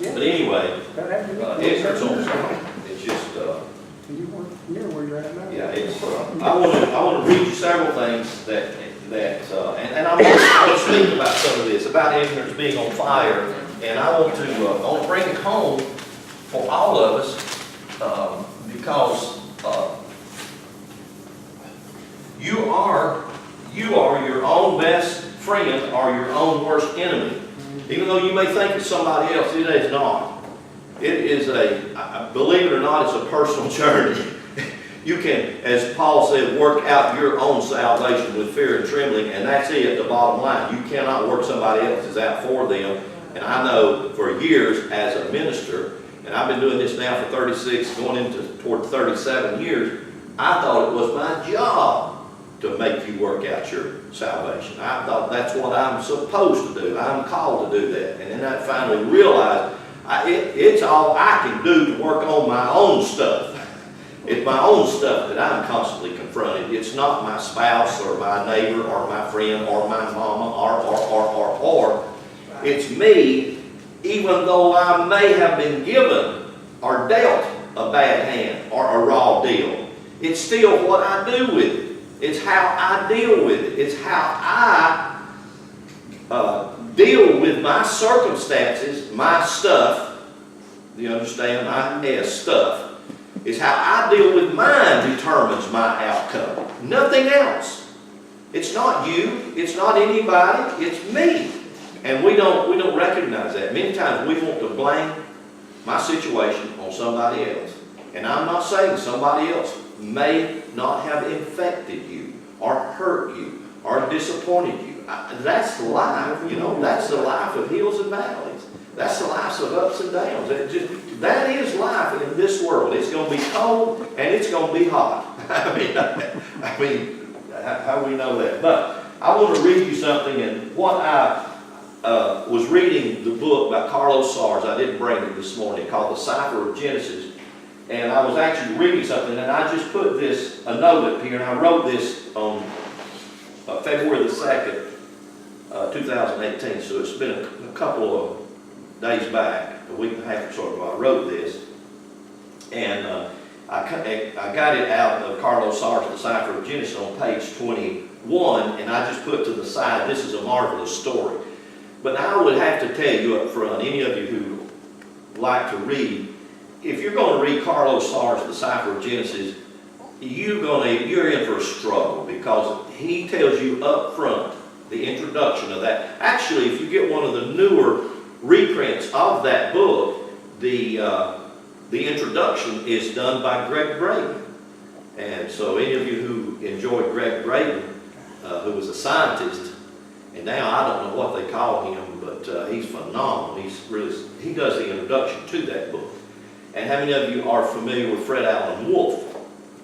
Yeah. But anyway, it's just, You weren't near where you're at now. yeah, it's, I want to read you several things and I want to speak about some of this, about ignorance being on fire, and I want to bring it home for all of us, because you are your own best friend or your own worst enemy. Even though you may think it's somebody else, it is not. It is believe it or not, it's a personal journey. You can, as Paul said, work out your own salvation with fear and trembling, and that's it, the bottom line. You cannot work somebody else's out for them. And I know for years as a minister, and I've been doing this now for 36, going toward 37 years, I thought it was my job to make you work out your salvation. I thought that's what I'm supposed to do. I'm called to do that. And then I finally realized it's all I can do to work on my own stuff. It's my own stuff that I'm constantly confronted. It's not my spouse or my neighbor or my friend or my mama or. It's me, even though I may have been given or dealt a bad hand or a raw deal. It's still what I do with it. It's how I deal with it. It's how I deal with my circumstances, my stuff. Do you understand? My stuff. It's how I deal with mine determines my outcome. Nothing else. It's not you. It's not anybody. It's me. And we don't recognize that. Many times we want to blame my situation on somebody else. And I'm not saying somebody else may not have infected you or hurt you or disappointed you. That's life, you know. That's the life of hills and valleys. That's the life of ups and downs. That is life in this world. It's going to be cold and it's going to be hot. I mean, how we know that? But I want to read you something, and what I was reading the book by Carlos Sars. I didn't bring it this morning, called The Cipher of Genesis. And I was actually reading something, and I just put a note up here, and I wrote this on February the 2nd, 2018. So it's been a couple of days back, a week and a half or so ago, I wrote this. And I got it out of Carlos Sars' The Cipher of Genesis on page 21, and I just put to the side, this is a marvelous story. But I would have to tell you up front, any of you who like to read, if you're going to read Carlos Sars' The Cipher of Genesis, you're in for a struggle, because he tells you up front the introduction of that. Actually, if you get one of the newer reprints of that book, the introduction is done by Greg Braden. And so any of you who enjoyed Greg Braden, who was a scientist, and now I don't know what they call him, but he's phenomenal. He does the introduction to that book. And how many of you are familiar with Fred Allen Wolf?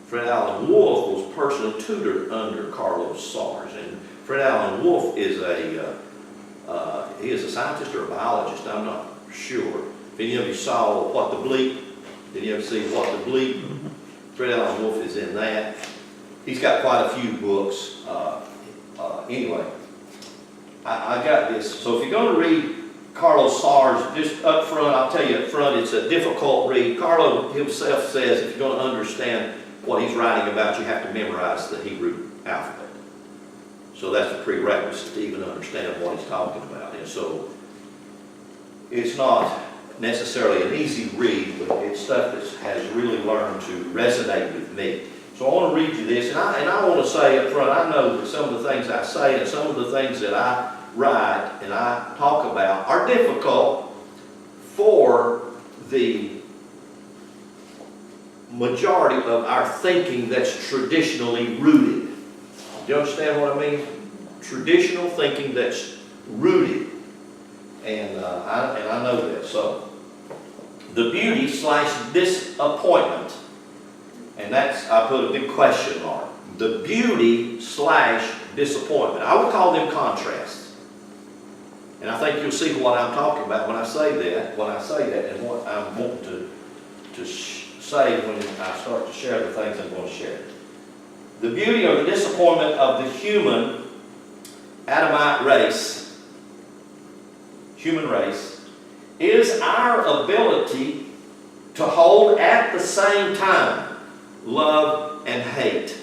Fred Allen Wolf was personally tutored under Carlos Sars. And Fred Allen Wolf is he is a scientist or a biologist, I'm not sure. If any of you saw What the Bleep, did you ever see What the Bleep? Fred Allen Wolf is in that. He's got quite a few books. Anyway, I got this. So if you're going to read Carlos Sars, just up front, I'll tell you up front, it's a difficult read. Carlos himself says if you're going to understand what he's writing about, you have to memorize the Hebrew alphabet. So that's a prerequisite to even understand what he's talking about. And so it's not necessarily an easy read, but it's stuff that has really learned to resonate with me. So I want to read you this, and I want to say up front, I know that some of the things I say and some of the things that I write and I talk about are difficult for the majority of our thinking that's traditionally rooted. Do you understand what I mean? Traditional thinking that's rooted. And I know that. So, the beauty / disappointment, and that's, I put a big question mark. The beauty / disappointment. I would call them contrasts. And I think you'll see what I'm talking about when I say that, and what I'm wanting to say when I start to share the things I'm going to share. The beauty or the disappointment of the human Adamite race, is our ability to hold at the same time love and hate.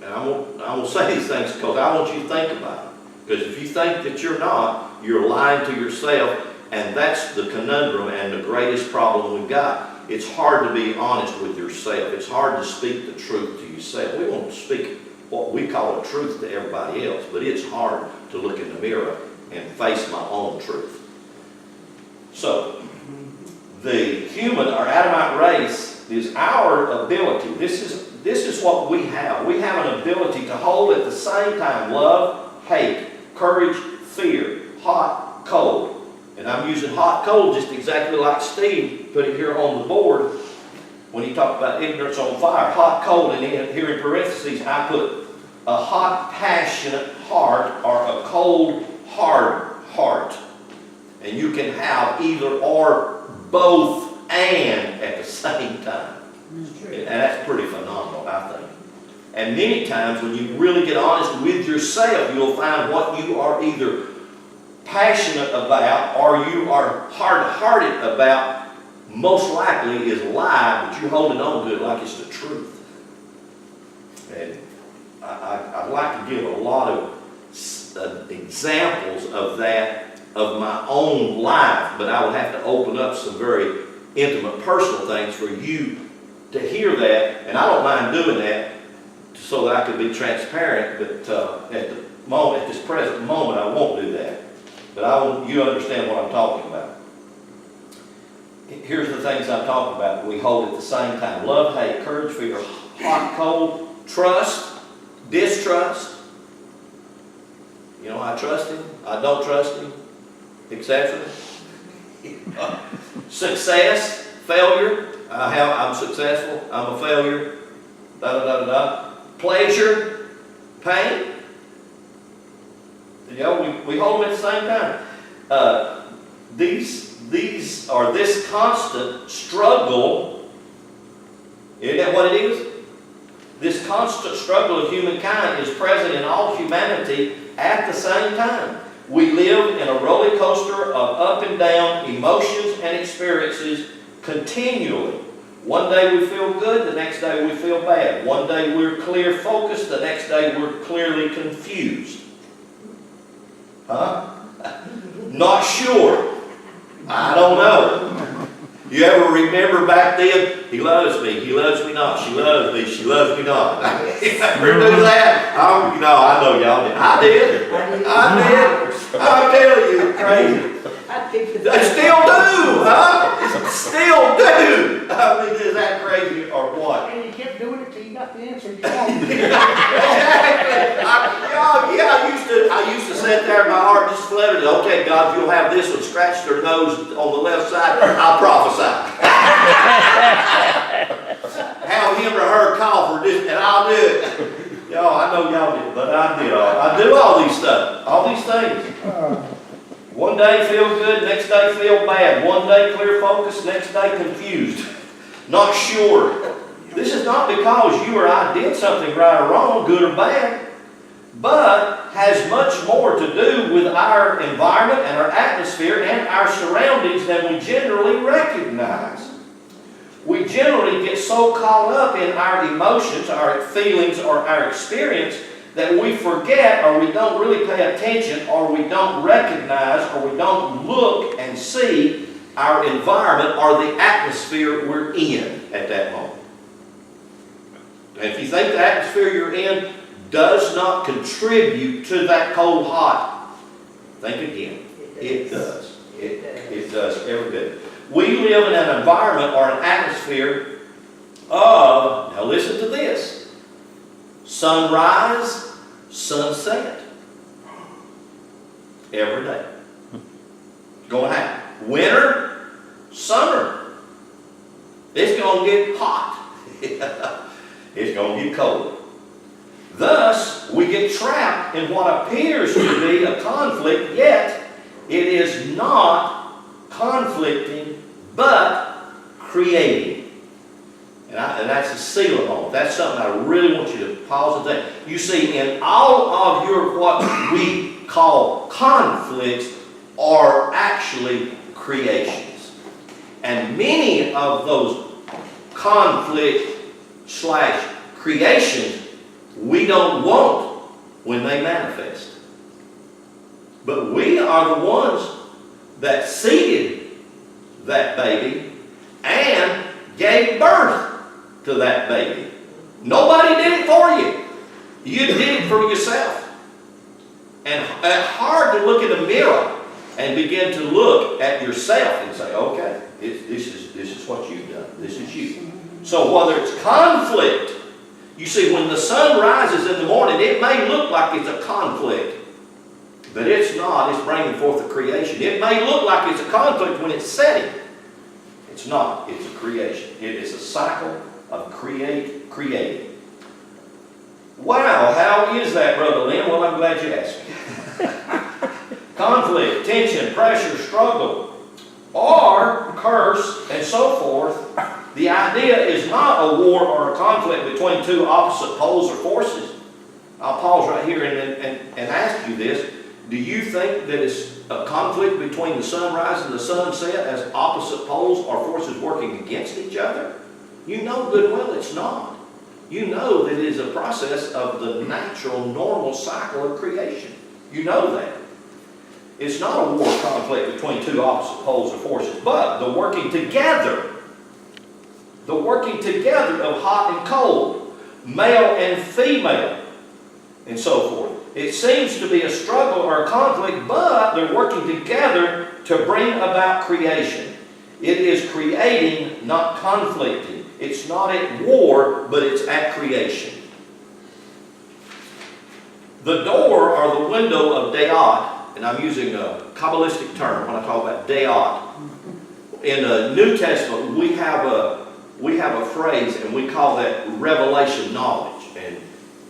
And I'm going to say these things because I want you to think about it. Because if you think that you're not, you're lying to yourself, and that's the conundrum and the greatest problem we've got. It's hard to be honest with yourself. It's hard to speak the truth to yourself. We won't speak what we call a truth to everybody else, but it's hard to look in the mirror and face my own truth. So, the human or Adamite race is our ability. This is what we have. We have an ability to hold at the same time love, hate, courage, fear, hot, cold. And I'm using hot, cold just exactly like Steve put it here on the board when he talked about ignorance on fire. Hot, cold, and here in parentheses I put a hot, passionate heart or a cold, hard heart. And you can have either or, both and at the same time. And that's pretty phenomenal, I think. And many times when you really get honest with yourself, you'll find what you are either passionate about or you are hard-hearted about, most likely is a lie, but you're holding on to it like it's the truth. And I'd like to give a lot of examples of that of my own life, but I would have to open up some very intimate personal things for you to hear that, and I don't mind doing that so that I could be transparent, but at the moment, at this present moment, I won't do that. But I want you to understand what I'm talking about. Here's the things I'm talking about that we hold at the same time. Love, hate, courage, fear, hot, cold, trust, distrust. You know, I trust him, I don't trust him, etc. Success, failure. I'm successful, I'm a failure. Da da da da da. Pleasure, pain. You know, we hold them at the same time. These are this constant struggle. Isn't that what it is? This constant struggle of humankind is present in all humanity at the same time. We live in a roller coaster of up and down emotions and experiences continually. One day we feel good, the next day we feel bad. One day we're clear focused, the next day we're clearly confused. Huh? Not sure. I don't know. You ever remember back then, he loves me not, she loves me not. You ever do that? I know y'all did. I did. I'm telling you, it's crazy. They still do, huh? Still do. I mean, is that crazy or what? And you kept doing it till you got the answer you wanted. Exactly. I used to sit there and my heart just fluttered. Okay, God, if you'll have this one scratch their nose on the left side, I'll prophesy. Have him or her call for this, and I'll do it. Y'all, I know y'all did, but I do all these stuff, all these things. One day feel good, next day feel bad. One day clear focus, next day confused. Not sure. This is not because you or I did something right or wrong, good or bad, but has much more to do with our environment and our atmosphere and our surroundings than we generally recognize. We generally get so caught up in our emotions, our feelings, or our experience that we forget or we don't really pay attention or we don't recognize or we don't look and see our environment or the atmosphere we're in at that moment. And if you think the atmosphere you're in does not contribute to that cold hot, think again. It does. It does every bit. We live in an environment or an atmosphere of, now listen to this, sunrise, sunset. Every day. Going to happen. Winter, summer. It's going to get hot. It's going to get cold. Thus, we get trapped in what appears to be a conflict, yet it is not conflicting, but creating. And that's a seal on it. That's something I really want you to pause and think. You see, in all of your what we call conflicts, are actually creations. And many of those conflict/creations we don't want when they manifest. But we are the ones that seeded that baby and gave birth to that baby. Nobody did it for you. You did it for yourself. And it's hard to look in the mirror and begin to look at yourself and say, okay, this is what you've done. This is you. So whether it's conflict, you see, when the sun rises in the morning, it may look like it's a conflict. But it's not. It's bringing forth a creation. It may look like it's a conflict when it's setting. It's not. It's a creation. It is a cycle of creating. Wow, how is that, Brother Lynn? Well, I'm glad you asked. Conflict, tension, pressure, struggle, or curse, and so forth. The idea is not a war or a conflict between two opposite poles or forces. I'll pause right here and ask you this. Do you think that it's a conflict between the sunrise and the sunset as opposite poles or forces working against each other? You know good well it's not. You know that it is a process of the natural, normal cycle of creation. You know that. It's not a war conflict between two opposite poles or forces, but the working together of hot and cold, male and female, and so forth. It seems to be a struggle or a conflict, but they're working together to bring about creation. It is creating, not conflicting. It's not at war, but it's at creation. The door or the window of Deot, and I'm using a Kabbalistic term when I talk about Deot. In the New Testament, we have a phrase, and we call that revelation knowledge. And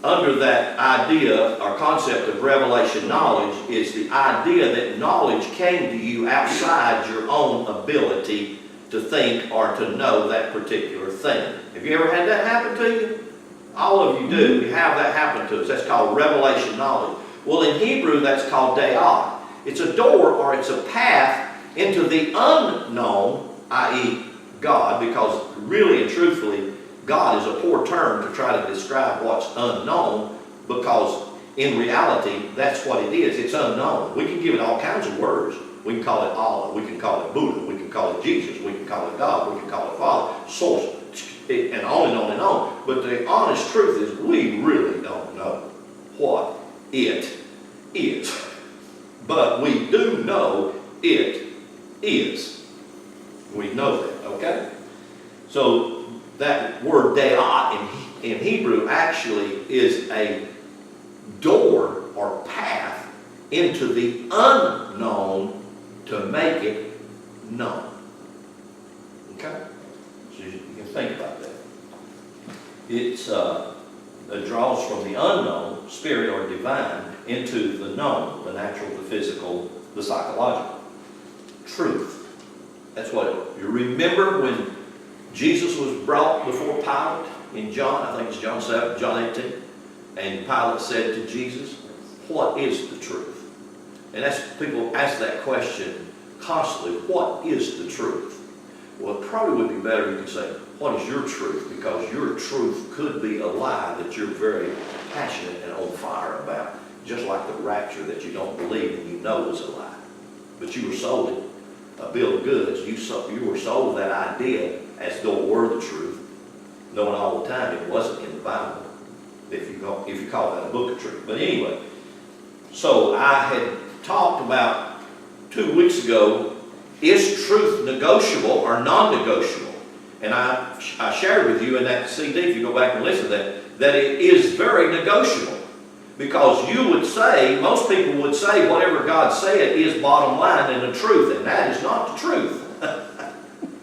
under that idea or concept of revelation knowledge is the idea that knowledge came to you outside your own ability to think or to know that particular thing. Have you ever had that happen to you? All of you do. We have that happen to us. That's called revelation knowledge. Well, in Hebrew, that's called Deot. It's a door or it's a path into the unknown, i.e. God, because really and truthfully, God is a poor term to try to describe what's unknown, because in reality, that's what it is. It's unknown. We can give it all kinds of words. We can call it Allah. We can call it Buddha. We can call it Jesus. We can call it God. We can call it Father, Source, and on and on and on. But the honest truth is we really don't know what it is. But we do know it is. We know that, okay? So that word Deot in Hebrew actually is a door or path into the unknown to make it known. Okay? So you can think about that. It draws from the unknown, spirit or divine, into the known, the natural, the physical, the psychological. Truth. That's what you remember when Jesus was brought before Pilate in John, I think it's John 7, John 18, and Pilate said to Jesus, what is the truth? And people ask that question constantly, what is the truth? Well, it probably would be better you could say, what is your truth? Because your truth could be a lie that you're very passionate and on fire about, just like the rapture that you don't believe and you know is a lie. But you were sold it, a bill of goods. You were sold that idea as though it were the truth, knowing all the time it wasn't in the Bible, if you call that a book of truth. But anyway, so I had talked about 2 weeks ago, is truth negotiable or non-negotiable? And I shared with you in that CD, if you go back and listen to that it is very negotiable. Because you would say, most people would say, whatever God said is bottom line and the truth, and that is not the truth.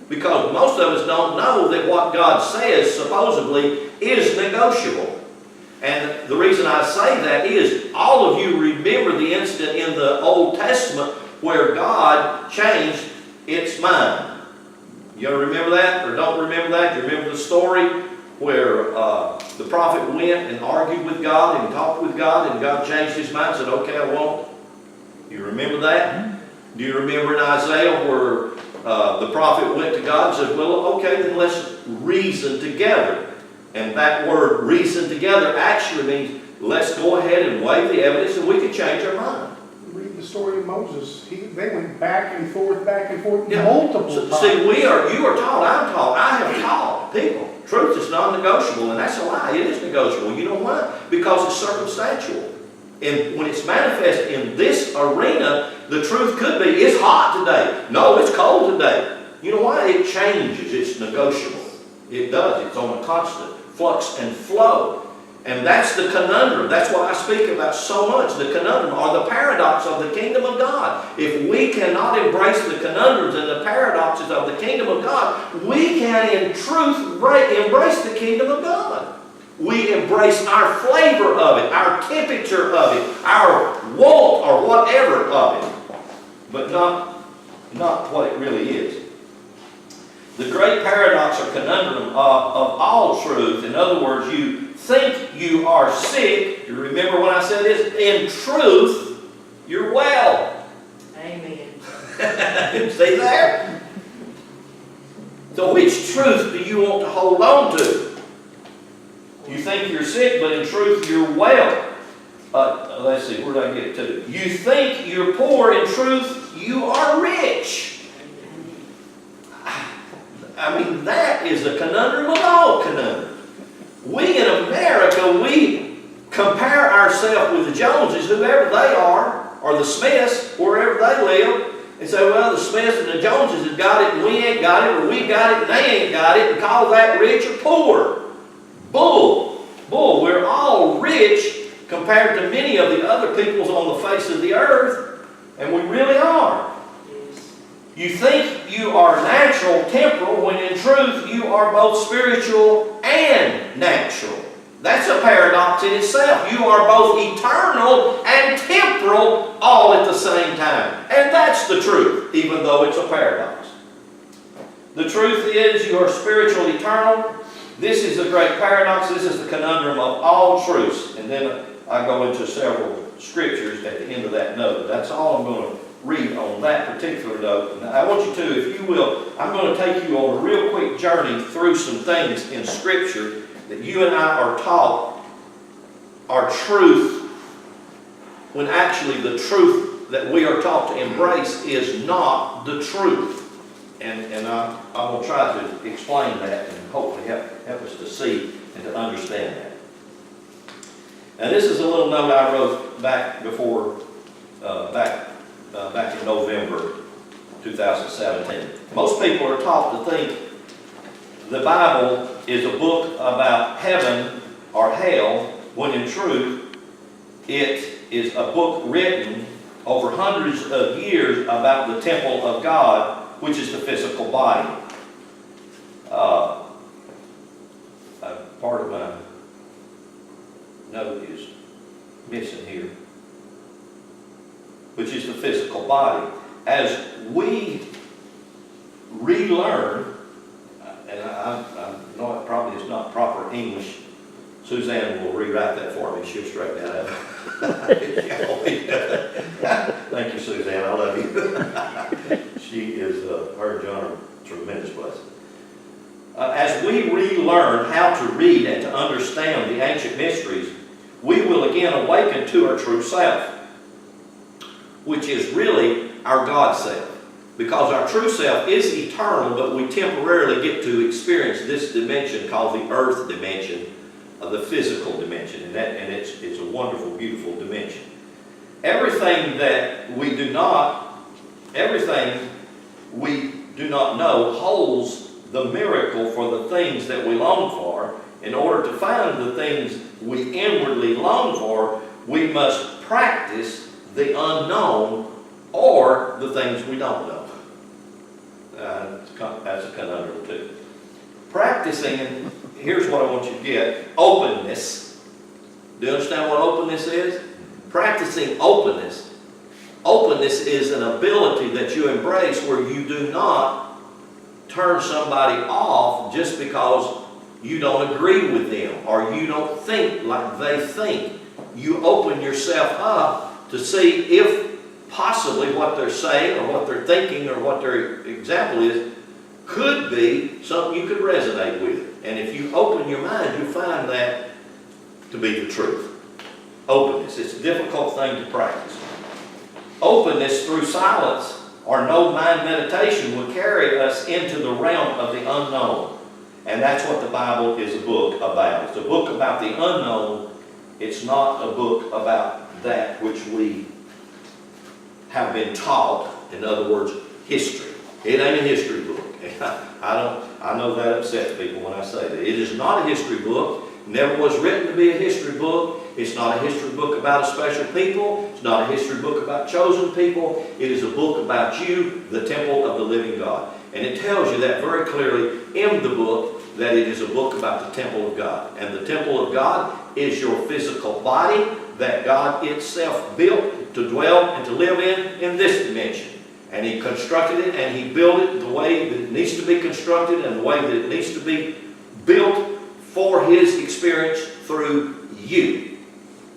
Because most of us don't know that what God says supposedly is negotiable. And the reason I say that is, all of you remember the incident in the Old Testament where God changed its mind. You remember that or don't remember that? You remember the story where the prophet went and argued with God and talked with God, and God changed his mind and said, okay, I won't. You remember that? Do you remember in Isaiah where the prophet went to God and said, well, okay, then let's reason together. And that word reason together actually means let's go ahead and weigh the evidence and we can change our mind. Read the story of Moses. They went back and forth, Yeah. multiple times. See, you are taught, I'm taught, I have taught people. Truth is non-negotiable, and that's a lie. It is negotiable. You know why? Because it's circumstantial. And when it's manifest in this arena, the truth could be, it's hot today. No, it's cold today. You know why? It changes. It's negotiable. It does. It's on a constant flux and flow. And that's the conundrum. That's what I speak about so much. The conundrum or the paradox of the kingdom of God. If we cannot embrace the conundrums and the paradoxes of the kingdom of God, we can in truth embrace the kingdom of God. We embrace our flavor of it, our temperature of it, our want or whatever of it, but not what it really is. The great paradox or conundrum of all truth, in other words, you think you are sick. You remember when I said this? In truth, you're well. Amen. See there? So which truth do you want to hold on to? You think you're sick, but in truth you're well. Let's see, where did I get to? You think you're poor, in truth you are rich. I mean, that is the conundrum of all conundrums. We in America, we compare ourselves with the Joneses, whoever they are, or the Smiths, wherever they live, and say, well, the Smiths and the Joneses have got it, and we ain't got it, or we got it, and they ain't got it, and call that rich or poor. Bull. We're all rich compared to many of the other peoples on the face of the earth, and we really are. You think you are natural, temporal, when in truth you are both spiritual and natural. That's a paradox in itself. You are both eternal and temporal all at the same time. And that's the truth, even though it's a paradox. The truth is you are spiritual, eternal. This is the great paradox. This is the conundrum of all truths. And then I go into several scriptures at the end of that note. That's all I'm going to read on that particular note. And I want you to, if you will, I'm going to take you on a real quick journey through some things in Scripture that you and I are taught are truth, when actually the truth that we are taught to embrace is not the truth. And I will try to explain that and hopefully help us to see and to understand that. Now this is a little note I wrote back before, back in November 2017. Most people are taught to think the Bible is a book about heaven or hell, when in truth it is a book written over hundreds of years about the temple of God, which is the physical body. Part of my note is missing here, which is the physical body. As we relearn, and I know it probably is not proper English, Suzanne will rewrite that for me. She'll straighten that out. Thank you, Suzanne. I love you. She is, her and John are a tremendous blessing. As we relearn how to read and to understand the ancient mysteries, we will again awaken to our true self, which is really our God self. Because our true self is eternal, but we temporarily get to experience this dimension called the earth dimension, the physical dimension, and it's a wonderful, beautiful dimension. Everything we do not know holds the miracle for the things that we long for. In order to find the things we inwardly long for, we must practice the unknown or the things we don't know. That's a conundrum too. Practicing, here's what I want you to get, openness. Do you understand what openness is? Practicing openness. Openness is an ability that you embrace where you do not turn somebody off just because you don't agree with them or you don't think like they think. You open yourself up to see if possibly what they're saying or what they're thinking or what their example is could be something you could resonate with. And if you open your mind, you'll find that to be the truth. Openness. It's a difficult thing to practice. Openness through silence or no mind meditation will carry us into the realm of the unknown. And that's what the Bible is a book about. It's a book about the unknown. It's not a book about that which we have been taught. In other words, history. It ain't a history book. I know that upsets people when I say that. It is not a history book. Never was written to be a history book. It's not a history book about a special people. It's not a history book about chosen people. It is a book about you, the temple of the living God. And it tells you that very clearly in the book, that it is a book about the temple of God. And the temple of God is your physical body that God itself built to dwell and to live in this dimension. And He constructed it and He built it the way that it needs to be constructed and the way that it needs to be built for His experience through you.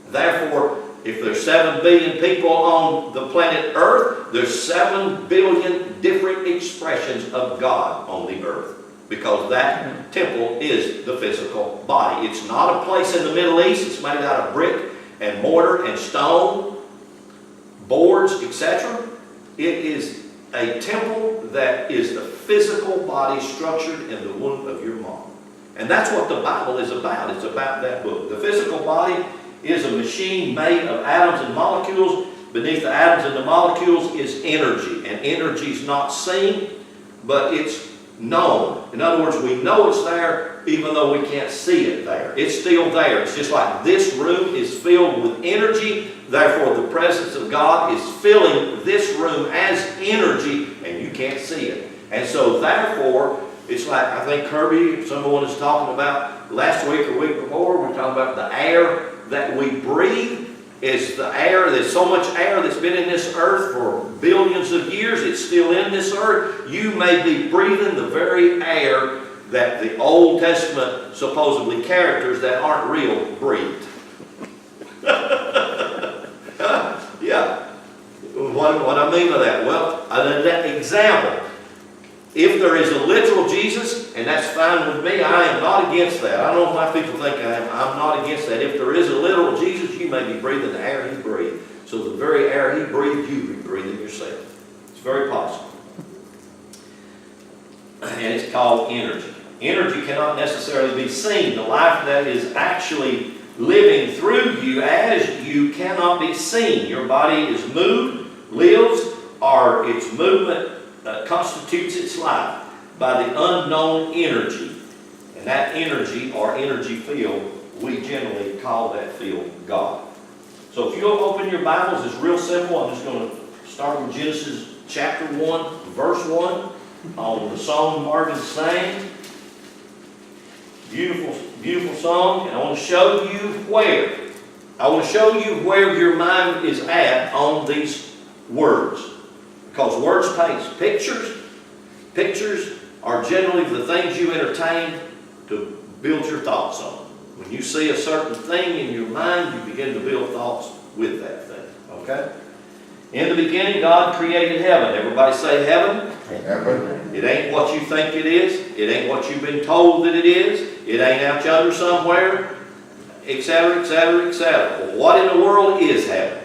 Therefore, if there's 7 billion people on the planet Earth, there's 7 billion different expressions of God on the earth. Because that temple is the physical body. It's not a place in the Middle East. It's made out of brick and mortar and stone, boards, etc. It is a temple that is the physical body structured in the womb of your mom. And that's what the Bible is about. It's about that book. The physical body is a machine made of atoms and molecules. Beneath the atoms and the molecules is energy. And energy is not seen, but it's known. In other words, we know it's there even though we can't see it there. It's still there. It's just like this room is filled with energy. Therefore, the presence of God is filling this room as energy and you can't see it. And so, therefore, it's like, I think Kirby, someone was talking about last week or week before, we're talking about the air that we breathe is the air. There's so much air that's been in this earth for billions of years. It's still in this earth. You may be breathing the very air that the Old Testament supposedly characters that aren't real breathed. Yeah. What I mean by that? Well, that example. If there is a literal Jesus, and that's fine with me, I am not against that. I don't know why people think I am. I'm not against that. If there is a literal Jesus, you may be breathing the air He breathed. So the very air He breathed, you be breathing yourself. It's very possible. And it's called energy. Energy cannot necessarily be seen. The life that is actually living through you as you cannot be seen. Your body is moved, lives, or its movement constitutes its life by the unknown energy. And that energy, or energy field, we generally call that field God. So if you'll open your Bibles, it's real simple. I'm just going to start with Genesis chapter 1, verse 1, on the song Marvin sang. Beautiful, beautiful song. And I want to show you where. I want to show you where your mind is at on these words. Because words paint pictures. Pictures are generally the things you entertain to build your thoughts on. When you see a certain thing in your mind, you begin to build thoughts with that thing. Okay? In the beginning, God created heaven. Everybody say heaven. Heaven. It ain't what you think it is. It ain't what you've been told that it is. It ain't out yonder somewhere, etc., etc., etc. Well, what in the world is heaven?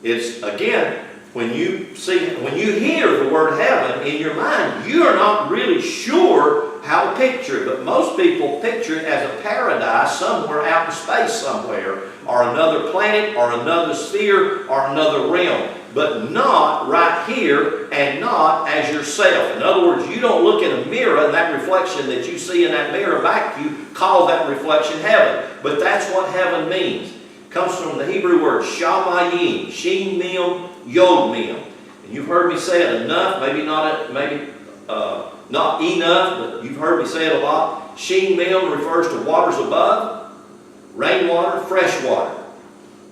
It's, again, when you hear the word heaven in your mind, you are not really sure how to picture it. But most people picture it as a paradise somewhere out in space somewhere, or another planet, or another sphere, or another realm. But not right here, and not as yourself. In other words, you don't look in a mirror and that reflection that you see in that mirror back to you, call that reflection heaven. But that's what heaven means. It comes from the Hebrew word shamayim, shin mim, yod mim. And you've heard me say it enough, maybe not enough, but you've heard me say it a lot. Shin mim refers to waters above, rainwater, fresh water,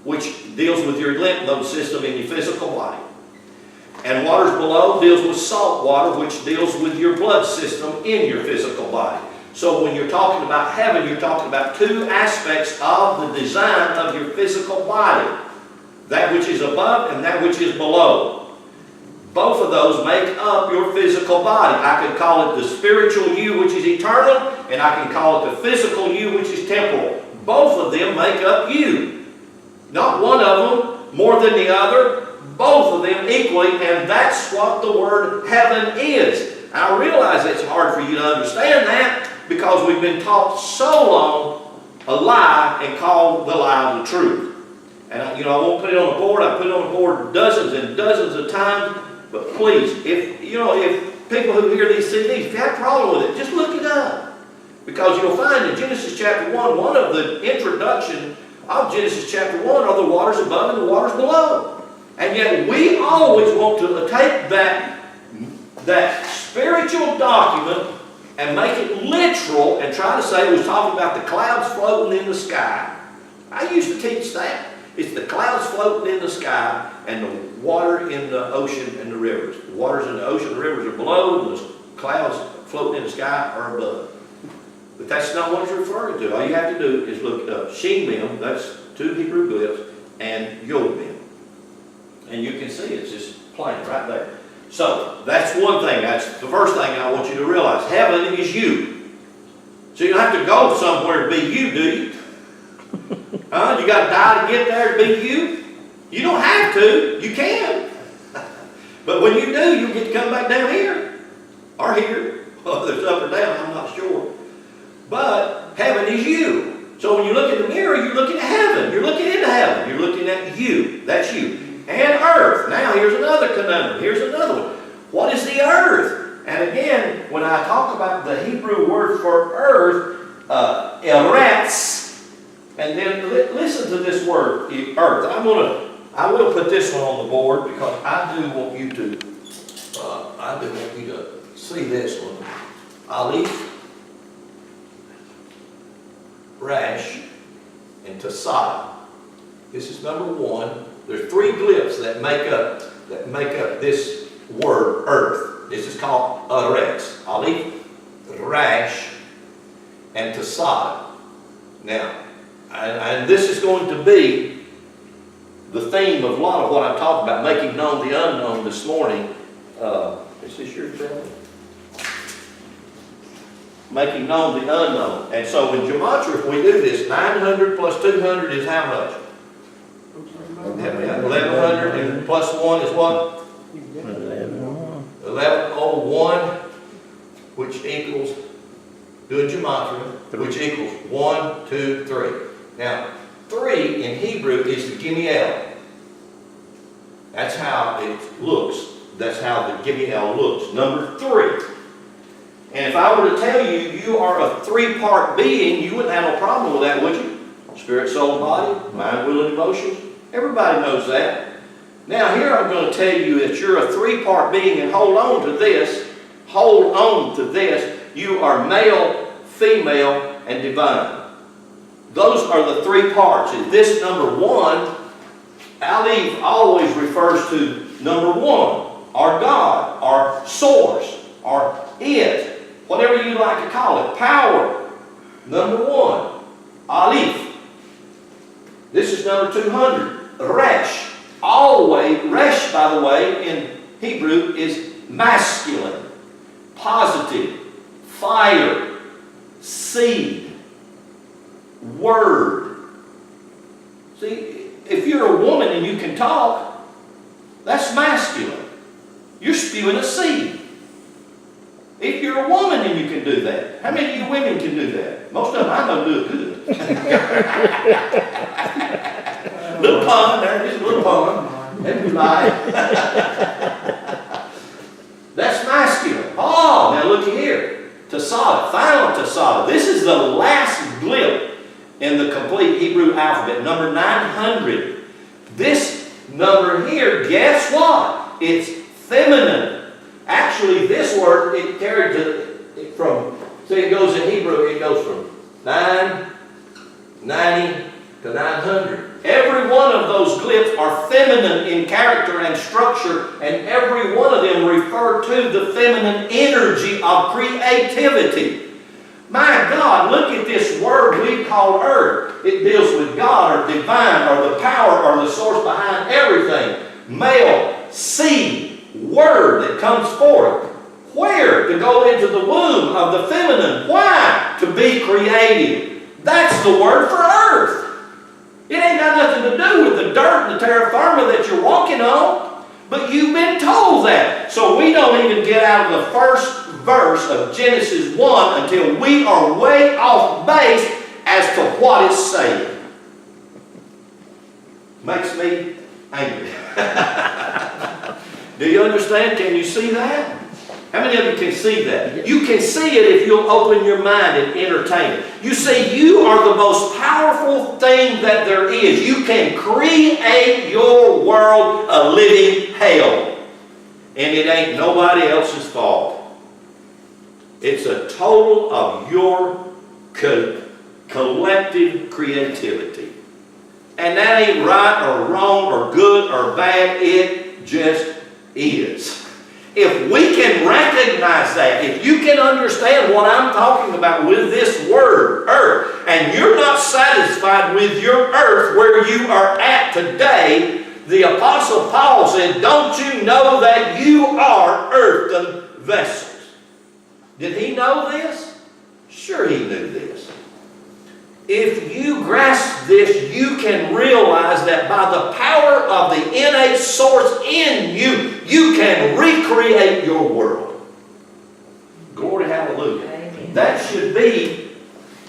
which deals with your lymph node system in your physical body. And waters below deals with salt water, which deals with your blood system in your physical body. So when you're talking about heaven, you're talking about two aspects of the design of your physical body. that which is above and that which is below. Both of those make up your physical body. I could call it the spiritual you, which is eternal, and I can call it the physical you, which is temporal. Both of them make up you. Not one of them more than the other, both of them equally, and that's what the word heaven is. I realize it's hard for you to understand that because we've been taught so long a lie and called the lie the truth. And I won't put it on the board. I put it on the board dozens and dozens of times. But please, if people who hear these CDs, if you have a problem with it, just look it up. Because you'll find in Genesis chapter 1, one of the introduction of Genesis chapter 1 are the waters above and the waters below. And yet we always want to take that spiritual document and make it literal and try to say it was talking about the clouds floating in the sky. I used to teach that. It's the clouds floating in the sky and the water in the ocean and the rivers. The waters in the ocean and the rivers are below, and the clouds floating in the sky are above. But that's not what it's referring to. All you have to do is look up Shin Mem, that's two Hebrew glyphs, and Yod Mem. And you can see it's just plain right there. So that's one thing. That's the first thing I want you to realize. Heaven is you. So you don't have to go somewhere to be you, do you? You got to die to get there to be you? You don't have to. You can. But when you do, you get to come back down here. Or here. Whether it's up or down, I'm not sure. But heaven is you. So when you look in the mirror, you're looking at heaven. You're looking into heaven. You're looking at you. That's you. And earth. Now here's another conundrum. Here's another one. What is the earth? And again, when I talk about the Hebrew word for earth, eretz, and then listen to this word, earth. I will put this one on the board because I do want you to see this one. Aleph, Rash, and Tasad. This is number one. There's three glyphs that make up this word, earth. This is called Eretz. Aleph, Rash, and Tasad. Now, and this is going to be the theme of a lot of what I'm talking about, making known the unknown this morning. Is this yours, Bill? Making known the unknown. And so in gematria, if we do this, 900 plus 200 is how much? 1100 and plus 1 is what? 1101, which equals, doing gematria, which equals 1, 2, 3. Now, 3 in Hebrew is the Gimiel. That's how it looks. That's how the Gimiel looks. Number 3. And if I were to tell you you are a 3-part being, you wouldn't have no problem with that, would you? Spirit, soul, body, mind, will, and emotions. Everybody knows that. Now here I'm going to tell you that you're a 3-part being, and hold on to this. Hold on to this. You are male, female, and divine. Those are the 3 parts. And this number 1, Aleph always refers to number 1, our God, our source, our it, whatever you like to call it, power. Number 1, Aleph. This is number 200, Resh. Always, Resh, by the way, in Hebrew is masculine, positive, fire, seed, word. See, if you're a woman and you can talk, that's masculine. You're spewing a seed. If you're a woman and you can do that, how many of you women can do that? Most of them I know do it good. Little pun there, just a little pun. Everybody. That's masculine. Oh, now looky here. Tasada, final Tasada. This is the last glyph in the complete Hebrew alphabet, number 900. This number here, guess what? It's feminine. Actually, this word, it carried from, see, it goes in Hebrew, it goes from 990 to 900. Every one of those glyphs are feminine in character and structure, and every one of them refer to the feminine energy of creativity. My God, look at this word we call earth. It deals with God or divine or the power or the source behind everything. Male, seed, word that comes forth. Where? To go into the womb of the feminine. Why? To be created. That's the word for earth. It ain't got nothing to do with the dirt and the terra firma that you're walking on. But you've been told that. So we don't even get out of the first verse of Genesis 1 until we are way off base as to what it's saying. Makes me angry. Do you understand? Can you see that? How many of you can see that? You can see it if you'll open your mind and entertain it. You see, you are the most powerful thing that there is. You can create your world a living hell. And it ain't nobody else's fault. It's a total of your collective creativity. And that ain't right or wrong or good or bad. It just is. If we can recognize that, if you can understand what I'm talking about with this word, earth, and you're not satisfied with your earth where you are at today, the Apostle Paul said, don't you know that you are earthen vessels? Did he know this? Sure he knew this. If you grasp this, you can realize that by the power of the innate source in you, you can recreate your world. Glory, hallelujah. Amen. That should be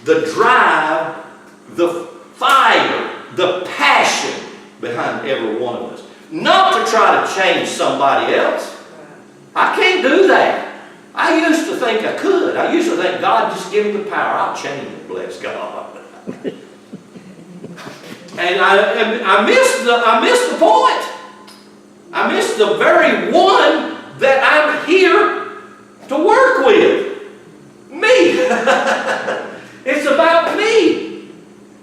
the drive, the fire, the passion behind every one of us. Not to try to change somebody else. I can't do that. I used to think I could. I used to think, God, just give me the power. I'll change it, bless God. And I missed the point. I missed the very one that I'm here to work with. Me. It's about me.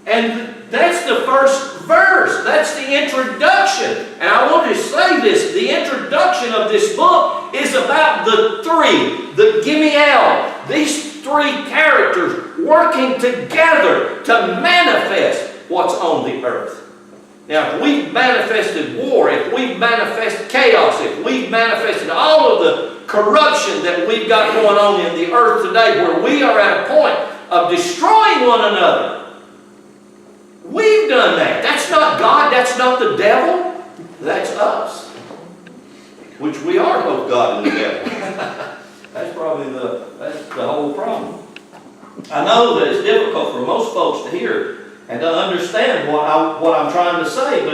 And that's the first verse. That's the introduction. And I want to say this. The introduction of this book is about the Gimiel. These three characters working together to manifest what's on the earth. Now, if we've manifested war, if we've manifested chaos, if we've manifested all of the corruption that we've got going on in the earth today, where we are at a point of destroying one another, we've done that. That's not God. That's not the devil. That's us. Which we are both God and the devil. That's probably that's the whole problem. I know that it's difficult for most folks to hear and to understand what I'm trying to say, but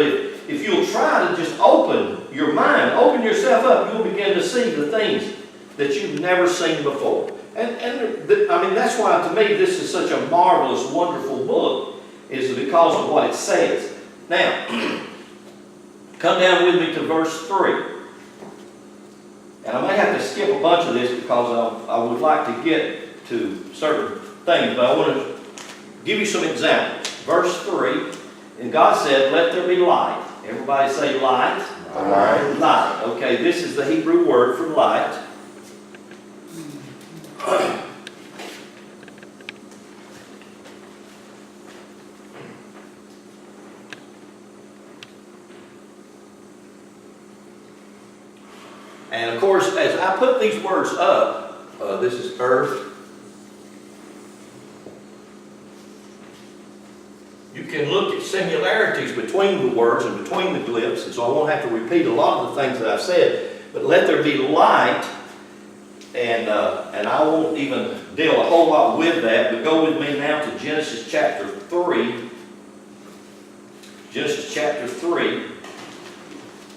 if you'll try to just open your mind, open yourself up, you'll begin to see the things that you've never seen before. And I mean, that's why to me this is such a marvelous, wonderful book, is because of what it says. Now, come down with me to verse 3. And I may have to skip a bunch of this because I would like to get to certain things, but I want to give you some examples. Verse 3, and God said, let there be light. Everybody say light. Light. Light. Okay, this is the Hebrew word for light. And of course, as I put these words up, this is earth. You can look at similarities between the words and between the glyphs, and so I won't have to repeat a lot of the things that I've said, but let there be light, and I won't even deal a whole lot with that, but go with me now to Genesis chapter 3. Genesis chapter 3,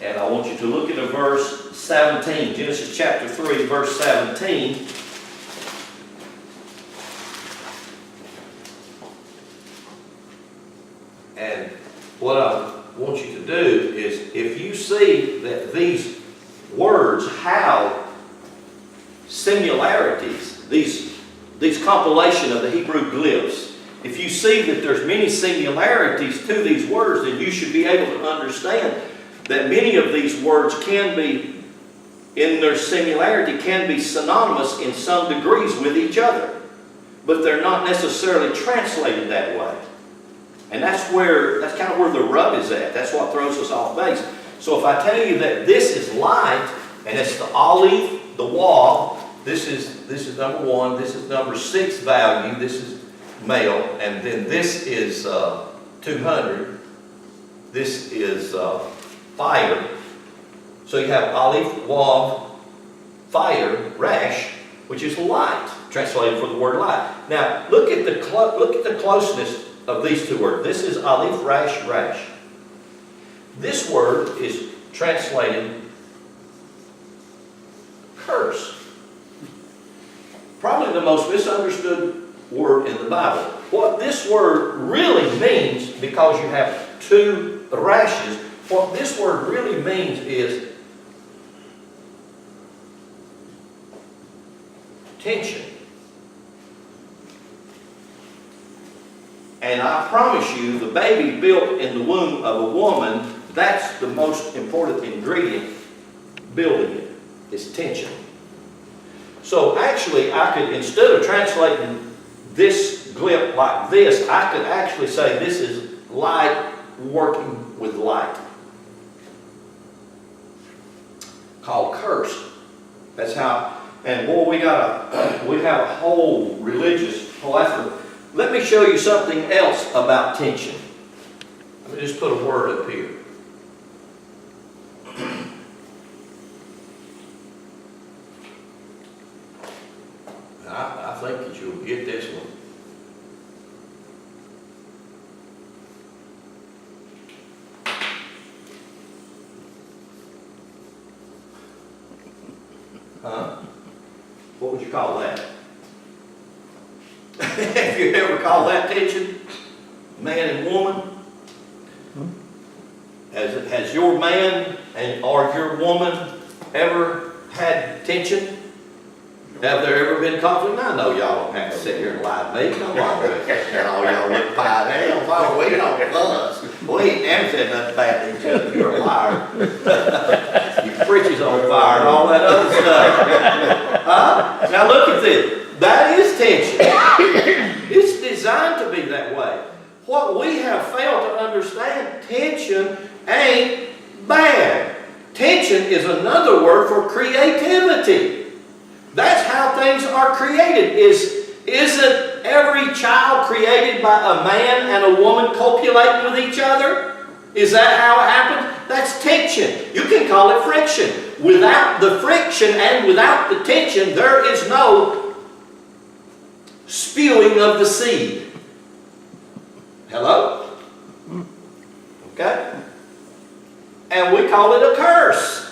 and I want you to look at a verse 17. Genesis chapter 3, verse 17. And what I want you to do is, if you see that these words have similarities, these compilation of the Hebrew glyphs, if you see that there's many similarities to these words, then you should be able to understand that many of these words can be, in their similarity, can be synonymous in some degrees with each other. but they're not necessarily translated that way. And that's kind of where the rub is at. That's what throws us off base. So if I tell you that this is light, and it's the olive, the wav, this is number 1, this is number 6 value, this is male, and then this is 200, this is fire. So you have olive, wav, fire, rash, which is light, translated for the word light. Now look at the closeness of these two words. This is olive, rash, rash. This word is translated curse. Probably the most misunderstood word in the Bible. What this word really means, because you have 2 rashes, what this word really means is tension. And I promise you, the baby built in the womb of a woman, that's the most important ingredient building it, is tension. So actually, I could, instead of translating this glip like this, I could actually say this is light working with light. Called curse. That's how, and boy, we have a whole religious plethora. Let me show you something else about tension. Let me just put a word up here. I think that you'll get this one. Huh? What would you call that? Have you ever called that tension? Man and woman? Has your man or your woman ever had tension? Have there ever been conflict? I know y'all don't have to sit here and lie to me. Come on. All y'all look by hell. Oh, we don't fuss. We ain't never said nothing bad to each other. You're a liar. Your britches on fire and all that other stuff. Huh? Now look at this. That is tension. It's designed to be that way. What we have failed to understand, tension ain't bad. Tension is another word for creativity. That's how things are created. Isn't every child created by a man and a woman copulating with each other? Is that how it happens? That's tension. You can call it friction. Without the friction and without the tension, there is no spewing of the seed. Hello? Okay? And we call it a curse.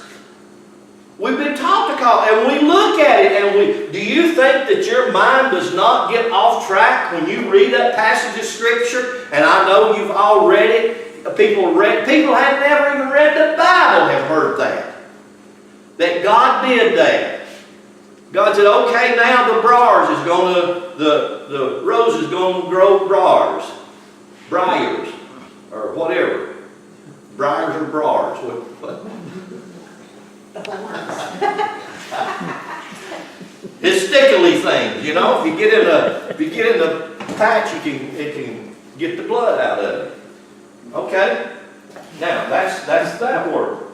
We've been taught to call it, and we look at it, and do you think that your mind does not get off track when you read that passage of Scripture? And I know you've all read it. People have never even read the Bible have heard that. That God did that. God said, okay, now the rose is going to grow briars, or whatever. Briars or bars. It's stickly things, you know. If you get in the patch, it can get the blood out of it. Okay. Now that's that word.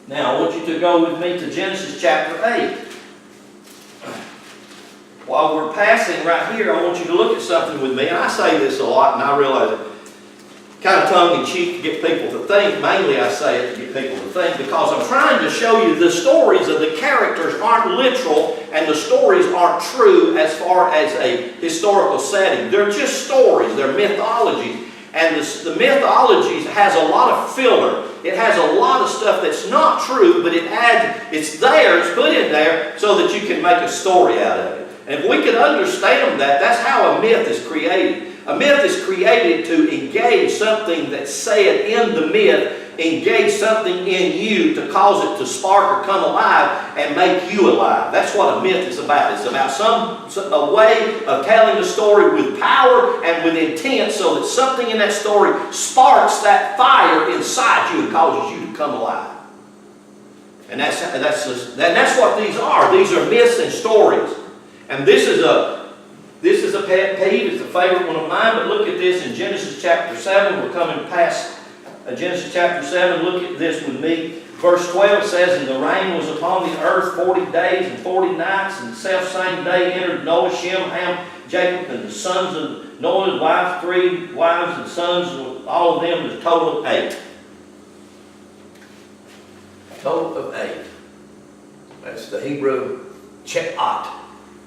Now I want you to go with me to Genesis chapter 8. While we're passing right here, I want you to look at something with me. And I say this a lot, and I realize it kind of tongue-in-cheek to get people to think. Mainly I say it to get people to think because I'm trying to show you the stories of the characters aren't literal and the stories aren't true as far as a historical setting. They're just stories. They're mythologies. And the mythologies has a lot of filler. It has a lot of stuff that's not true, but it's there, it's put in there so that you can make a story out of it. And if we can understand that, that's how a myth is created. A myth is created to engage something that's said in the myth, engage something in you to cause it to spark or come alive and make you alive. That's what a myth is about. It's about a way of telling a story with power and with intent so that something in that story sparks that fire inside you and causes you to come alive. And that's what these are. These are myths and stories. And this is This is a pet peeve, it's a favorite one of mine, but look at this in Genesis chapter 7. We're coming past Genesis chapter 7. Look at this with me. Verse 12 says, "And the rain was upon the earth 40 days and 40 nights, and the selfsame day entered Noah, Shem, Ham, Japheth, and the sons of Noah's wife, 3 wives and sons, and all of them, a total of 8. A total of 8. That's the Hebrew che'at.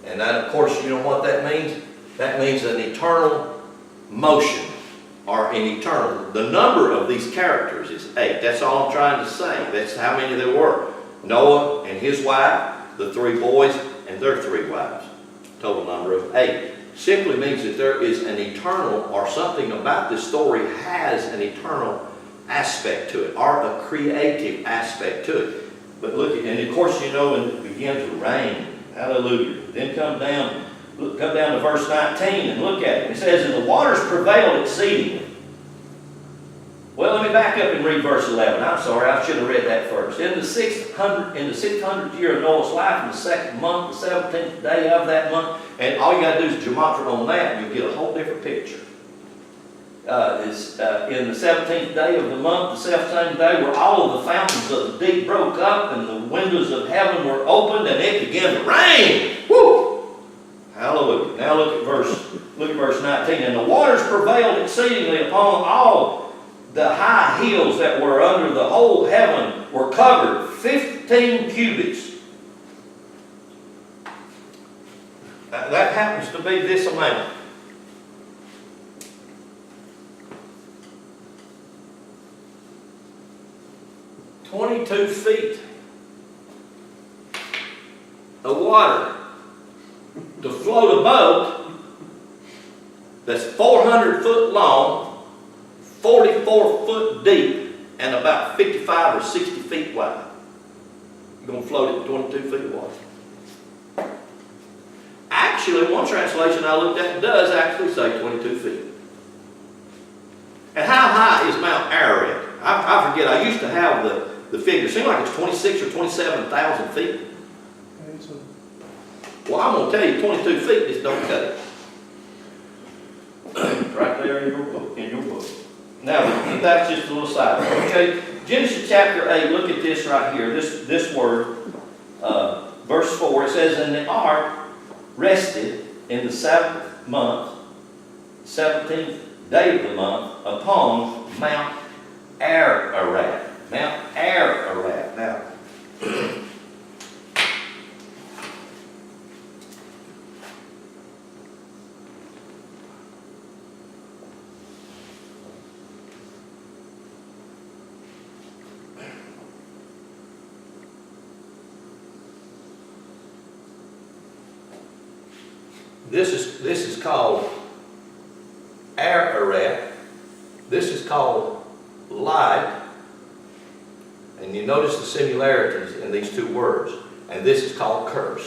And that, of course, you know what that means? That means an eternal motion, or an eternal. The number of these characters is 8. That's all I'm trying to say. That's how many there were. Noah and his wife, the 3 boys, and their 3 wives. Total number of 8. Simply means that there is an eternal, or something about this story has an eternal aspect to it, or a creative aspect to it. But look, and of course, you know, when it begins to rain, hallelujah. Then come down to verse 19 and look at it. It says, "And the waters prevailed exceedingly." Well, let me back up and read verse 11. I'm sorry, I should have read that first. In the 600th year of Noah's life, in the 2nd month, the 17th day of that month, and all you got to do is gematria on that, and you'll get a whole different picture. In the 17th day of the month, the selfsame day, where all of the fountains of the deep broke up, and the windows of heaven were opened, and it began to rain. Woo! Hallelujah. Now look at verse 19. "And the waters prevailed exceedingly upon all the high hills that were under the whole heaven were covered 15 cubits." That happens to be this amount. "22 feet of water to float a boat that's 400 foot long, 44 foot deep, and about 55 or 60 feet wide. You're going to float it in 22 feet of water. Actually, one translation I looked at does actually say 22 feet. And how high is Mount Ararat? I forget, I used to have the figure. It seems like it's 26 or 27,000 feet. Well, I'm going to tell you, 22 feet just don't cut it. Right there in your book. Now, that's just a little side. Okay, Genesis chapter 8, look at this right here. This word, verse 4, it says, "And the ark rested in the 7th month, 17th day of the month, upon Mount Ararat." Mount Ararat. Now, this is called Ararat. This is called light. And you notice the similarities in these 2 words. And this is called curse.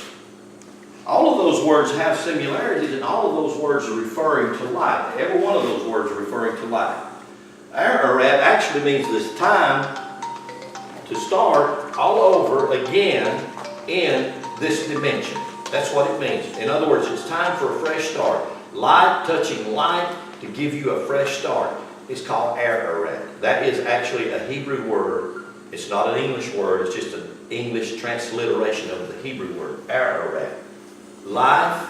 All of those words have similarities, and all of those words are referring to light. Every one of those words are referring to light. Ararat actually means this time to start all over again in this dimension. That's what it means. In other words, it's time for a fresh start. Light touching light to give you a fresh start. It's called Ararat. That is actually a Hebrew word. It's not an English word. It's just an English transliteration of the Hebrew word, Ararat. Life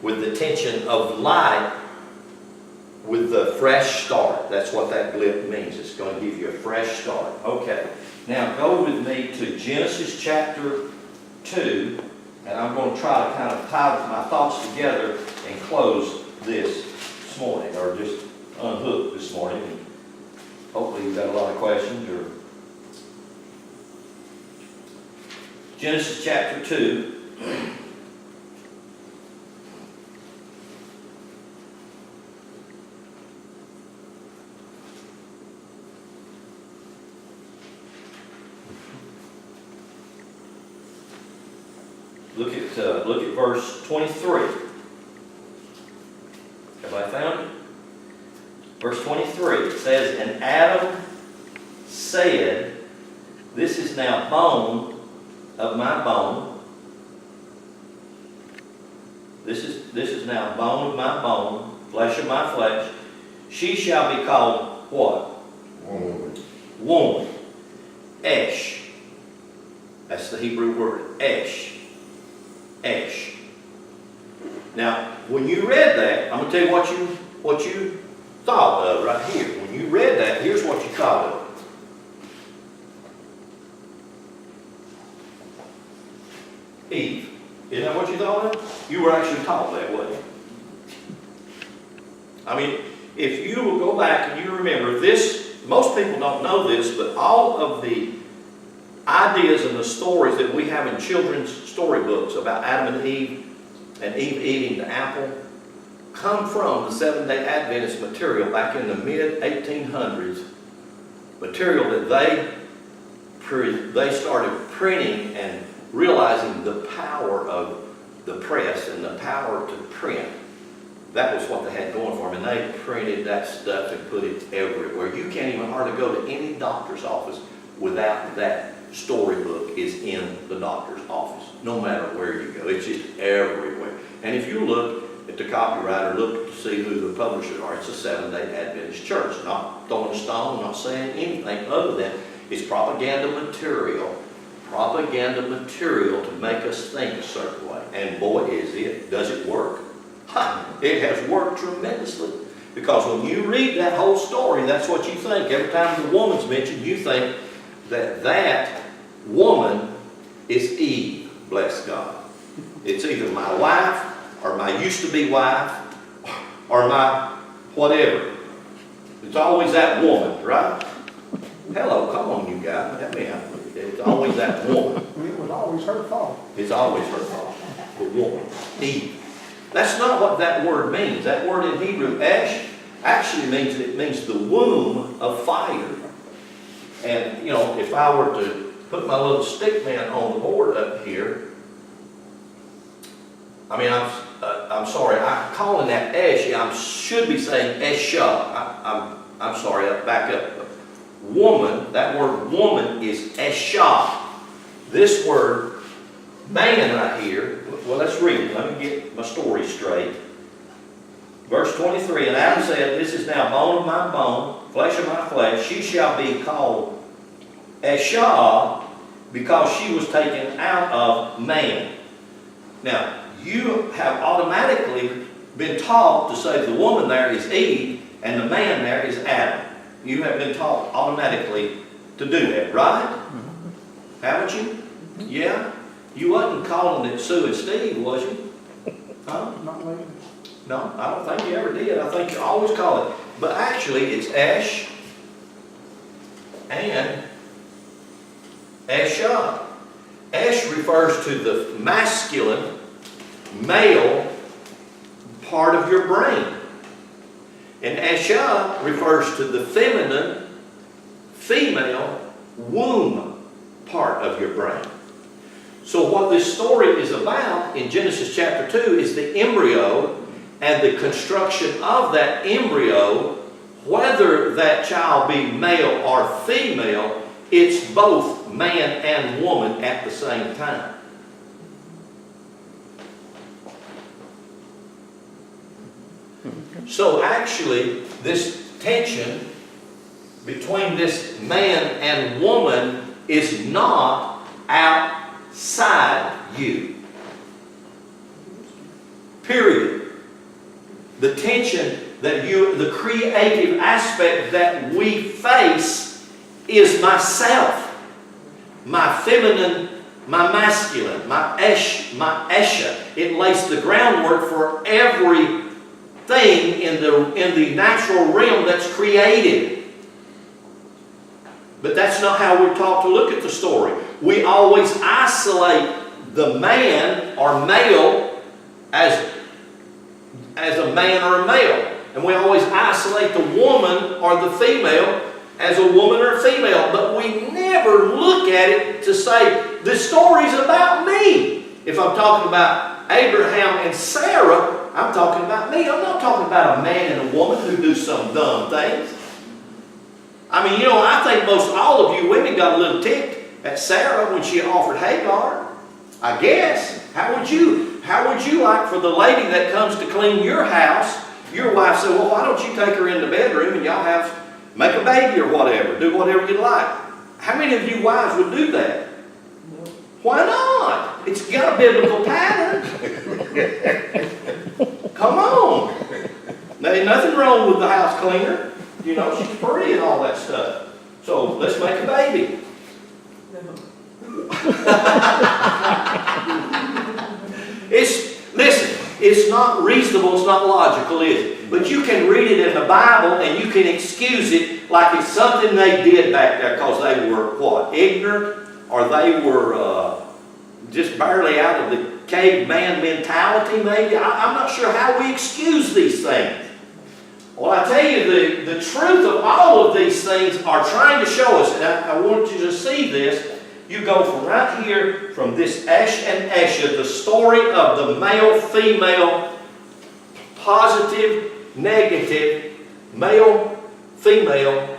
with the tension of light with the fresh start. That's what that glyph means. It's going to give you a fresh start. Okay. Now go with me to Genesis chapter 2. And I'm going to try to kind of tie my thoughts together and close this morning, or just unhook this morning. And hopefully you've got a lot of questions. Or Genesis chapter 2. Look at verse 23. Everybody found it? Verse 23, it says, "And Adam said, This is now bone of my bone this is now bone of my bone, flesh of my flesh. She shall be called what? Woman. Woman. Esh. That's the Hebrew word. Esh. Esh. Now, when you read that, I'm going to tell you what you thought of right here. When you read that, here's what you thought of. Eve. Isn't that what you thought of? You were actually taught that, wasn't you? I mean, if you will go back and you remember this, most people don't know this, but all of the ideas and the stories that we have in children's storybooks about Adam and Eve eating the apple come from the Seventh-day Adventist material back in the mid-1800s, material that they started printing and realizing the power of the press and the power to print. That was what they had going for them, and they printed that stuff and put it everywhere. You can't even hardly go to any doctor's office without that storybook is in the doctor's office, no matter where you go. It's just everywhere. And if you look at the copyright or look to see who the publishers are, it's a Seventh-day Adventist church. Not throwing a stone, not saying anything other than it's propaganda material to make us think a certain way. And boy, does it work. It has worked tremendously. Because when you read that whole story, that's what you think. Every time the woman's mentioned, you think that woman is Eve, bless God. It's either my wife, or my used-to-be wife, or my whatever. It's always that woman, right? Hello, come on, you guys. Help me out. It's always that woman. It was always her fault. It's always her fault. The woman, Eve. That's not what that word means. That word in Hebrew, esh, actually means the womb of fire. And, you know, if I were to put my little stick man on the board up here, I mean, I'm sorry, I'm calling that esh. I should be saying esha. I'm sorry, back up. Woman, that word woman is esha. This word man right here, well, let's read it. Let me get my story straight. Verse 23, and Adam said, this is now bone of my bone, flesh of my flesh. She shall be called Esha because she was taken out of man. Now, you have automatically been taught to say the woman there is Eve and the man there is Adam. You have been taught automatically to do that, right? Haven't you? Yeah? You wasn't calling it Sue and Steve, was you? Huh? Not lately. No, I don't think you ever did. I think you always call it. But actually, it's Esh and Esha. Esh refers to the masculine, male part of your brain. And Esha refers to the feminine, female womb part of your brain. So what this story is about in Genesis chapter 2 is the embryo and the construction of that embryo, whether that child be male or female, it's both man and woman at the same time. So actually, this tension between this man and woman is not outside you. Period. The tension that the creative aspect that we face is myself, my feminine, my masculine, my esha. It lays the groundwork for everything in the natural realm that's created. But that's not how we're taught to look at the story. We always isolate the man or male as a man or a male. And we always isolate the woman or the female as a woman or a female. But we never look at it to say, this story's about me. If I'm talking about Abraham and Sarah, I'm talking about me. I'm not talking about a man and a woman who do some dumb things. I mean, you know, I think most all of you women got a little ticked at Sarah when she offered Hagar. I guess. How would you How would you like for the lady that comes to clean your house, your wife said, well, why don't you take her in the bedroom and y'all make a baby or whatever, do whatever you like. How many of you wives would do that? No. Why not? It's got a biblical pattern. Come on. There ain't nothing wrong with the house cleaner. You know, she's pretty and all that stuff. So let's make a baby. Listen, it's not reasonable, it's not logical, is it? But you can read it in the Bible and you can excuse it like it's something they did back there because they were, what, ignorant? Or they were just barely out of the caveman mentality, maybe? I'm not sure how we excuse these things. Well, I tell you, the truth of all of these things are trying to show us, and I want you to see this. You go from right here, from this Esh and Esha, the story of the male-female, positive, negative, male-female,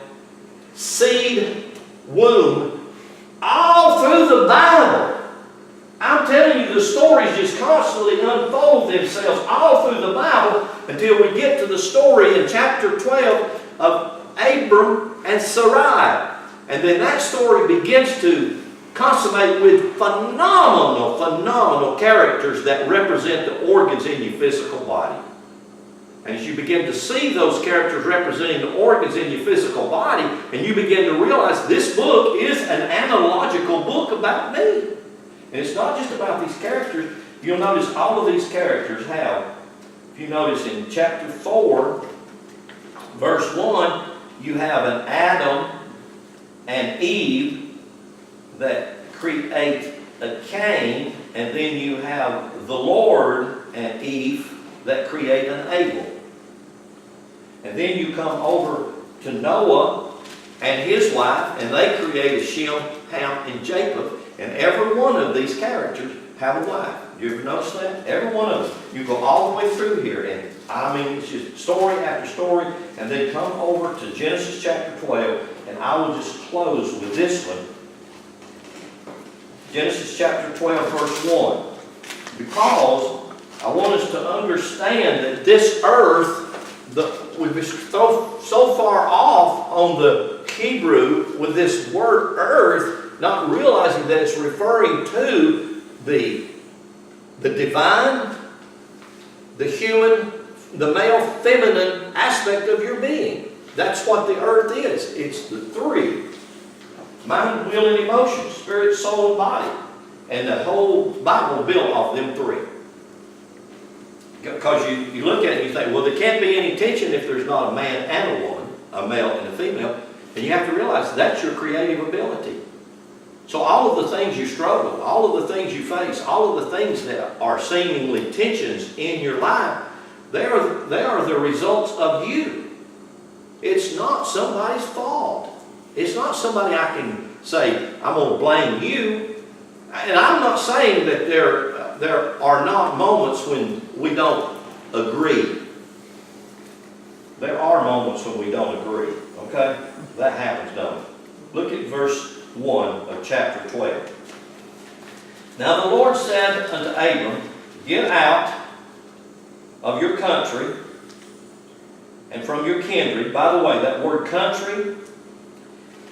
seed, womb, all through the Bible. I'm telling you, the stories just constantly unfold themselves all through the Bible until we get to the story in chapter 12 of Abram and Sarai. And then that story begins to consummate with phenomenal characters that represent the organs in your physical body. And as you begin to see those characters representing the organs in your physical body, and you begin to realize this book is an analogical book about me. And it's not just about these characters. You'll notice all of these characters have, if you notice in chapter 4, verse 1, you have an Adam and Eve that create a Cain, and then you have the Lord and Eve that create an Abel. And then you come over to Noah and his wife, and they create a Shem, Ham, and Japheth. And every one of these characters have a wife. You ever notice that? Every one of them. You go all the way through here, and I mean, it's just story after story, and then come over to Genesis chapter 12, and I will just close with this one. Genesis chapter 12, verse 1. Because I want us to understand that this earth, we've been so far off on the Hebrew with this word earth, not realizing that it's referring to the divine, the human, the male, feminine aspect of your being. That's what the earth is. It's the three. Mind, will, and emotions, spirit, soul, and body. And the whole Bible built off them three. Because you look at it and you think, well, there can't be any tension if there's not a man and a woman, a male and a female. And you have to realize that's your creative ability. So all of the things you struggle, all of the things you face, all of the things that are seemingly tensions in your life, they are the results of you. It's not somebody's fault. It's not somebody I can say, I'm going to blame you. And I'm not saying that there are not moments when we don't agree. There are moments when we don't agree. Okay? That happens, don't it? Look at verse 1 of chapter 12. Now the Lord said unto Abram, get out of your country and from your kindred. By the way, that word country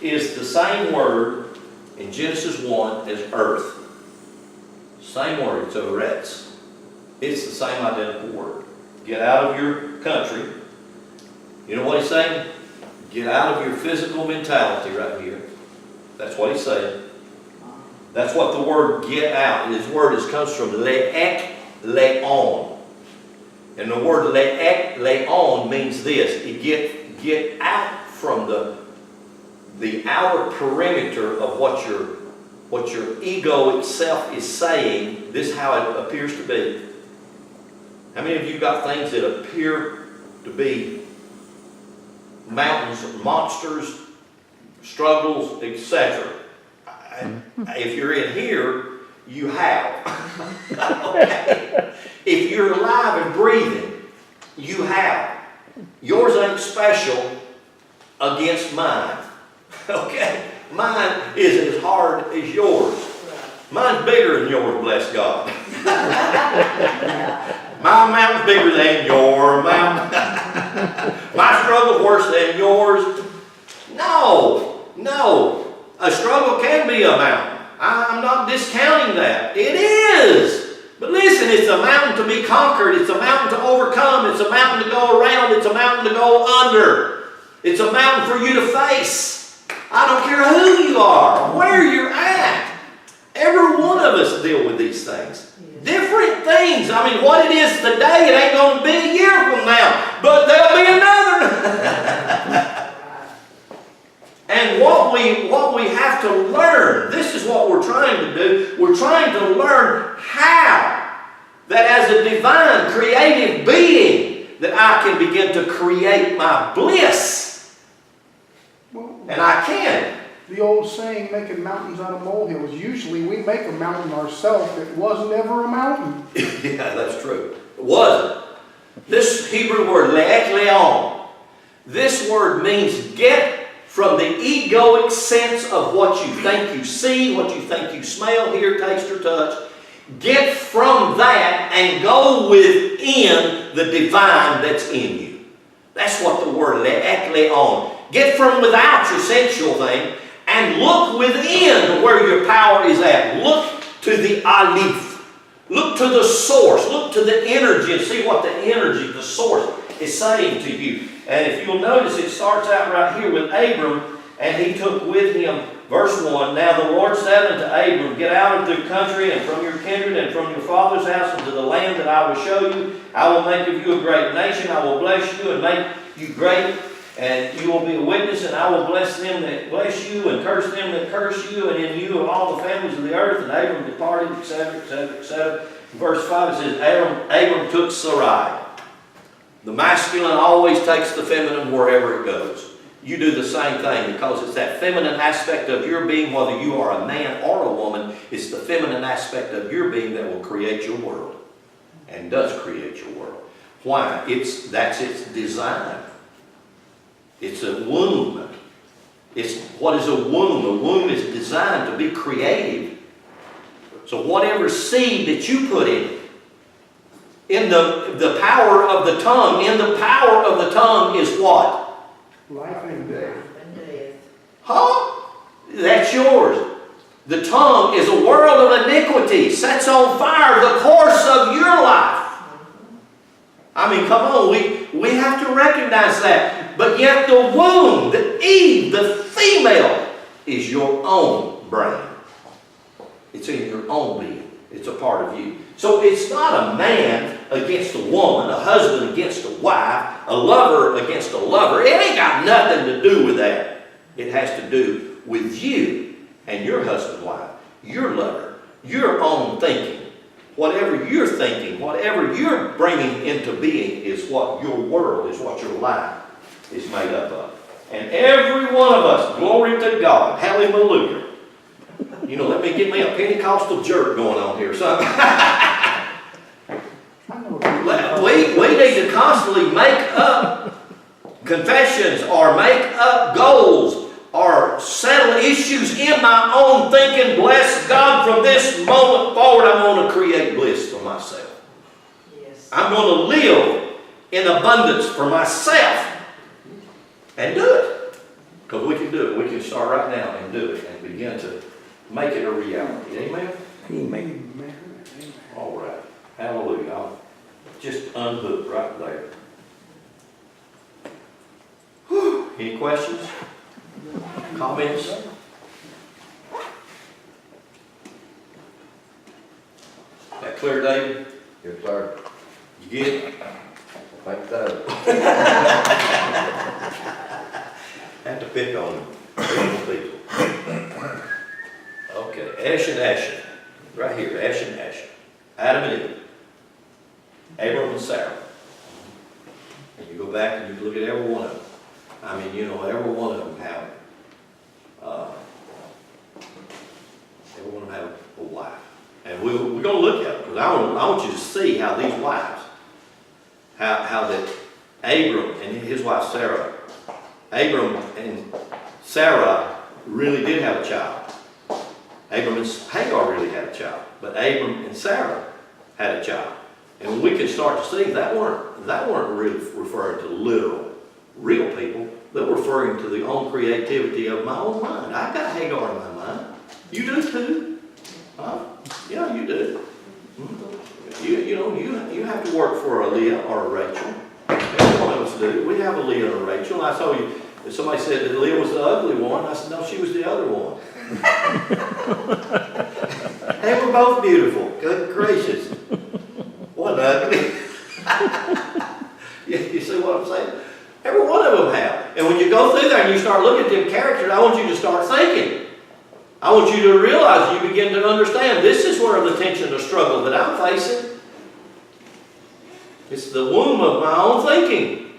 is the same word in Genesis 1 as earth. Same word, it's eretz. It's the same identical word. Get out of your country. You know what he's saying? Get out of your physical mentality right here. That's what he's saying. That's what the word get out. His word comes from le'ek, le'on. And the word le'ek, le'on means this. Get out from the outer perimeter of what your ego itself is saying. This is how it appears to be. How many of you got things that appear to be mountains, monsters, struggles, etc.? If you're in here, you have. Okay? If you're alive and breathing, you have. Yours ain't special against mine. Okay? Mine is as hard as yours. Mine's bigger than yours, bless God. My mountain's bigger than your mountain. My struggle's worse than yours. No, no. A struggle can be a mountain. I'm not discounting that. It is. But listen, it's a mountain to be conquered. It's a mountain to overcome. It's a mountain to go around. It's a mountain to go under. It's a mountain for you to face. I don't care who you are, where you're at. Every one of us deal with these things. Different things. I mean, what it is today, it ain't going to be a year from now. But there'll be another. And what we have to learn, this is what we're trying to do. We're trying to learn how that as a divine creative being that I can begin to create my bliss. Well, And I can. the old saying, making mountains out of molehills. Usually we make a mountain ourselves. It was never a mountain. Yeah, that's true. It wasn't. This Hebrew word, le'ek, this word means get from the egoic sense of what you think you see, what you think you smell, hear, taste, or touch. Get from that and go within the divine that's in you. That's what the word le'ek. Get from without your sensual thing and look within to where your power is at. Look to the Aleph. Look to the source. Look to the energy and see what the energy, the source, is saying to you. And if you'll notice, it starts out right here with Abram, and he took with him, verse 1, Now the Lord said unto Abram, Get out of the country and from your kindred and from your father's house into the land that I will show you. I will make of you a great nation. I will bless you and make you great. And you will be a witness, and I will bless them that bless you, and curse them that curse you, and in you of all the families of the earth. And Abram departed, etc., etc., etc. Verse 5 it says, Abram took Sarai. The masculine always takes the feminine wherever it goes. You do the same thing because it's that feminine aspect of your being, whether you are a man or a woman, it's the feminine aspect of your being that will create your world and does create your world. Why? That's its design. It's a womb. What is a womb? A womb is designed to be creative. So whatever seed that you put in the power of the tongue, is what? Life and death. Huh? That's yours. The tongue is a world of iniquity, sets on fire the course of your life. I mean, come on, we have to recognize that. But yet the womb, the Eve, the female, is your own brain. It's in your own being. It's a part of you. So it's not a man against a woman, a husband against a wife, a lover against a lover. It ain't got nothing to do with that. It has to do with you and your husband, wife, your lover, your own thinking. Whatever you're thinking, whatever you're bringing into being is what your world, is what your life is made up of. And every one of us, glory to God, hallelujah. You know, let me get me a Pentecostal jerk going on here, son. We need to constantly make up confessions or make up goals or settle issues in my own thinking. Bless God, from this moment forward, I'm going to create bliss for myself. Yes. I'm going to live in abundance for myself and do it. Because we can do it. We can start right now and do it and begin to make it a reality. Amen? Amen. All right. Hallelujah. I'll just unhook right there. Whew. Any questions? Comments? That clear, David? Yes, sir. You get it? I think so. Have to pick on people. Okay, Ash and Asher. Right here, Ash and Asher. Adam and Eve. Abram and Sarah. And you go back and you look at every one of them. I mean, you know, every one of them have a wife. And we're going to look at them, because I want you to see how these wives, how that Abram and his wife Sarah, Abram and Sarah really did have a child. Abram and Hagar really had a child, but Abram and Sarah had a child. And we can start to see that weren't really referring to literal, real people. They're referring to the own creativity of my own mind. I got Hagar in my mind. You do too. Huh? Yeah, you do. You have to work for a Leah or a Rachel. Every one of us do. We have a Leah and a Rachel. I told you, if somebody said that Leah was the ugly one, I said, no, she was the other one. They were both beautiful. Good gracious. What ugly. You see what I'm saying? Every one of them have. And when you go through there and you start looking at them characters, I want you to start thinking. I want you to realize, you begin to understand, this is where the tension, the struggle that I'm facing. It's the womb of my own thinking.